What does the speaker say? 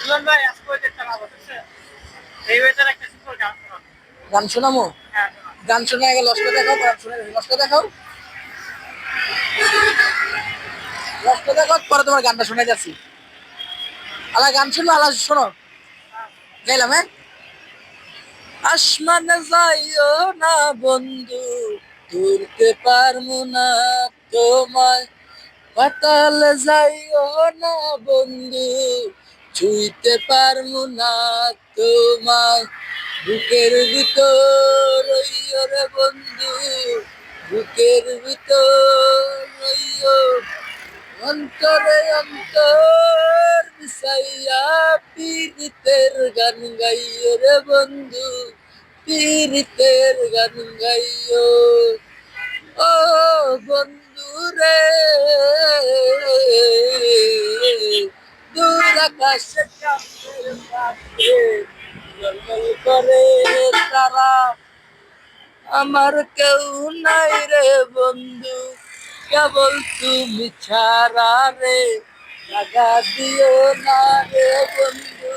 মিলন ভাই আজকে ওই দেখতে পাবো বুঝছেন এই ওয়েদার একটা সুন্দর গান শোনান গান শোনামো? হ্যাঁ শোনান গান শোনা আগে লস্কর দেখাও, পরে শুনে লস্কর দেখাও, লস্কর দেখাও, পরে তোমার গানটা শুনে যাচ্ছি। আলা গান শুনলো, আলা শোনো, গাইলাম হ্যাঁ। আসমানে যাইও না বন্ধু, ধরতে পারবো না তোমায়, পাতালে যাইও না বন্ধু, ছুঁইতে পারবো না তোমায়, বুকের ভিতর রইও রে বন্ধু, বুকের ভিতর রইও, অন্তরে অন্তর মিশাইয়া পীড়িতের গান গাইও রে বন্ধু, পীড়িতের গান গাইও। ও বন্ধু রে, দূর আকাশে চাঁদের পাশে জলমল করে তারা, আমার কেউ নাই রে বন্ধু, কেবল তুমি ছাড়া রে, লাগা দিও না রে বন্ধু,